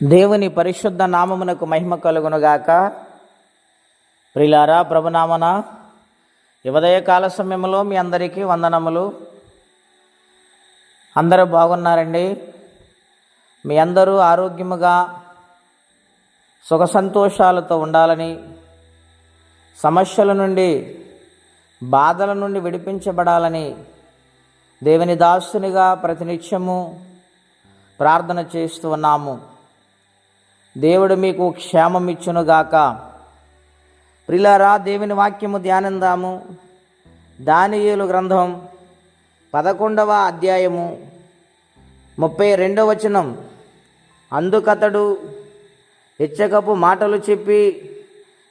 దేవుని పరిశుద్ధ నామమునకు మహిమ కలుగునుగాక. ప్రియులారా, ప్రభునామన ఉదయకాల సమయంలో మీ అందరికీ వందనములు. అందరూ బాగున్నారండి? మీ అందరూ ఆరోగ్యముగా సుఖ సంతోషాలతో ఉండాలని, సమస్యల నుండి బాధల నుండి విడిపించబడాలని దేవుని దాసునిగా ప్రతినిత్యము ప్రార్థన చేస్తూ ఉన్నాము. దేవుడు మీకు క్షేమం ఇచ్చునుగాక. ప్రియులారా, దేవుని వాక్యము ధ్యానిందాము. దానియేలు గ్రంథం 11వ అధ్యాయము 32వ వచనం. అందుకతడు హెచ్చకపు మాటలు చెప్పి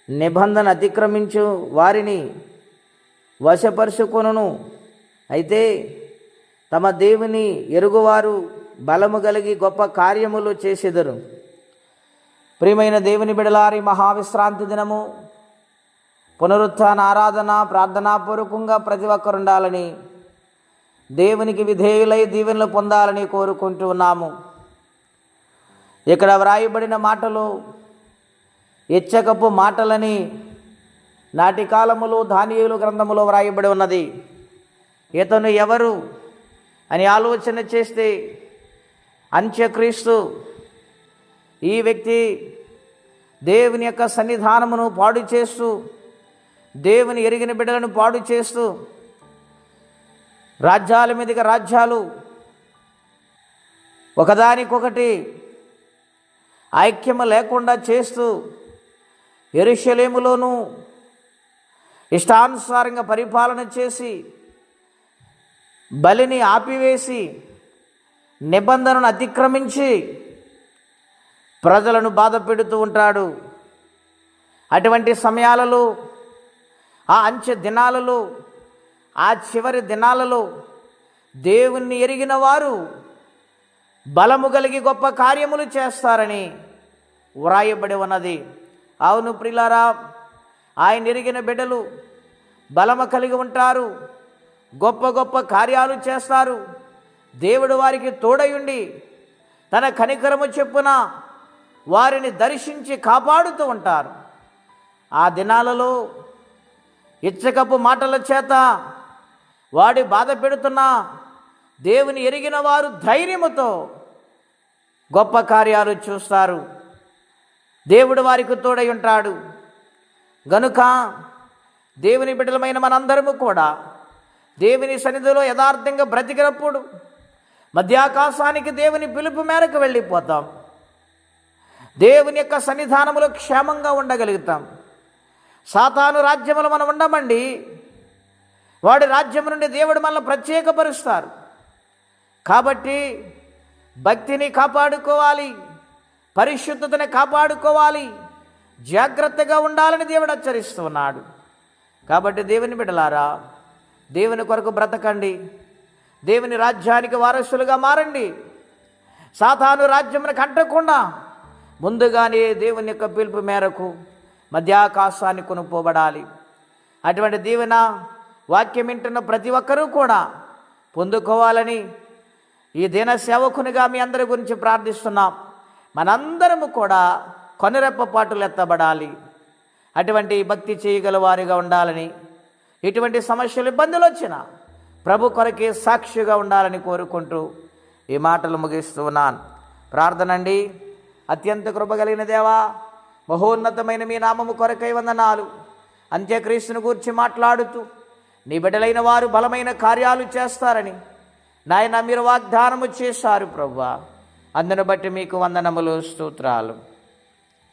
నిబంధన అతిక్రమించు వారిని వశపరుచుకొనును. అయితే తమ దేవుని ఎరుగువారు బలము కలిగి గొప్ప కార్యములు చేసెదరు. ప్రియమైన దేవుని బిడలారి, మహావిశ్రాంతి దినము, పునరుత్థాన ఆరాధన ప్రార్థనాపూర్వకంగా ప్రతి ఒక్కరు ఉండాలని, దేవునికి విధేయులై దీవెనలు పొందాలని కోరుకుంటూ ఉన్నాము. ఇక్కడ వ్రాయబడిన మాటలు హెచ్చకపు మాటలని నాటి కాలములో దానియేలు గ్రంథములో వ్రాయబడి ఉన్నది. ఇతను ఎవరు అని ఆలోచన చేస్తే అంత్యక్రీస్తు. ఈ వ్యక్తి దేవుని యొక్క సన్నిధానమును పాడు చేస్తూ, దేవుని ఎరిగిన బిడ్డలను పాడు చేస్తూ, రాజ్యాల మీదుగా రాజ్యాలు ఒకదానికొకటి ఐక్యము లేకుండా చేస్తూ, యెరూషలేములోనూ ఇష్టానుసారంగా పరిపాలన చేసి, బలిని ఆపివేసి, నిబంధనను అతిక్రమించి ప్రజలను బాధ పెడుతూ ఉంటాడు. అటువంటి సమయాలలో, ఆ అంచె దినాలలో, ఆ చివరి దినాలలో దేవుణ్ణి ఎరిగిన వారు బలము కలిగి గొప్ప కార్యములు చేస్తారని వ్రాయబడి ఉన్నది. అవును ప్రియులారా, ఆయన ఎరిగిన బిడ్డలు బలము కలిగి ఉంటారు, గొప్ప గొప్ప కార్యాలు చేస్తారు. దేవుడు వారికి తోడయుండి తన కనికరము చెప్పున వారిని దర్శించి కాపాడుతూ ఉంటారు. ఆ దినాలలో ఇచ్చకపు మాటల చేత వాడి బాధ పెడుతున్న దేవుని ఎరిగిన వారు ధైర్యముతో గొప్ప కార్యాలు చూస్తారు. దేవుడు వారికి తోడై ఉంటాడు. గనుక దేవుని బిడ్డలమైన మనందరము కూడా దేవుని సన్నిధిలో యథార్థంగా బ్రతికినప్పుడు మధ్యాకాశానికి దేవుని పిలుపు మేరకు వెళ్ళిపోతాం. దేవుని యొక్క సన్నిధానములో క్షేమంగా ఉండగలుగుతాం. సాతాను రాజ్యములు మనం ఉండమండి. వాడి రాజ్యం నుండి దేవుడు మనల్ని ప్రత్యేకపరుస్తారు. కాబట్టి భక్తిని కాపాడుకోవాలి, పరిశుద్ధతని కాపాడుకోవాలి, జాగ్రత్తగా ఉండాలని దేవుడు హెచ్చరిస్తూ ఉన్నాడు. కాబట్టి దేవుని బిడ్డలారా, దేవుని కొరకు బ్రతకండి, దేవుని రాజ్యానికి వారసులుగా మారండి. సాతాను రాజ్యమును కంటకుండా ముందుగానే దేవుని యొక్క పిలుపు మేరకు మధ్యాకాశాన్ని కొనుక్కోబడాలి. అటువంటి దీవెన వాక్యం వింటున్న ప్రతి ఒక్కరూ కూడా పొందుకోవాలని ఈ దిన సేవకునిగా మీ అందరి గురించి ప్రార్థిస్తున్నాం. మనందరము కూడా కొనరెప్పపాటులు ఎత్తబడాలి. అటువంటి భక్తి చేయగల వారిగా ఉండాలని, ఎటువంటి సమస్యలు ఇబ్బందులు వచ్చినా ప్రభు కొరకే సాక్షిగా ఉండాలని కోరుకుంటూ ఈ మాటలు ముగిస్తూ ఉన్నాను. ప్రార్థనండి. అత్యంత కృపగలిగిన దేవా, మహోన్నతమైన మీ నామము కొరకై వందనాలు. అంత్యక్రీస్తుని గూర్చి మాట్లాడుతూ నీ బిడ్డలైన వారు బలమైన కార్యాలు చేస్తారని నాయన మీరు వాగ్దానము చేశారు ప్రభువా. అందును బట్టి మీకు వందనములు, స్తోత్రాలు.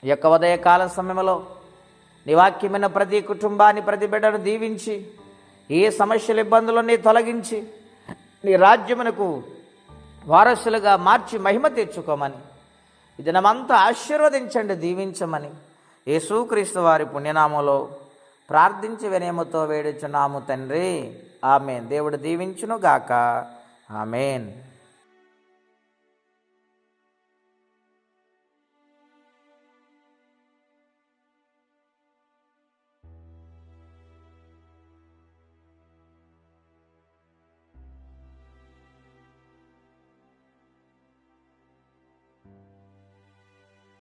ఈ యొక్క ఉదయకాల సమయంలో నీ వాక్యమైన ప్రతి కుటుంబాన్ని, ప్రతి బిడ్డను దీవించి, ఏ సమస్యల ఇబ్బందులన్నీ తొలగించి నీ రాజ్యమునకు వారసులుగా మార్చి మహిమ తెచ్చుకోమని, ఈ దినమంతా ఆశీర్వదించండి, దీవించమని యేసుక్రీస్తు వారి పుణ్యనామంలో ప్రార్థించి వినయముతో వేడుచున్నాము తండ్రి. ఆమేన్. దేవుడు దీవించును గాక. ఆమేన్.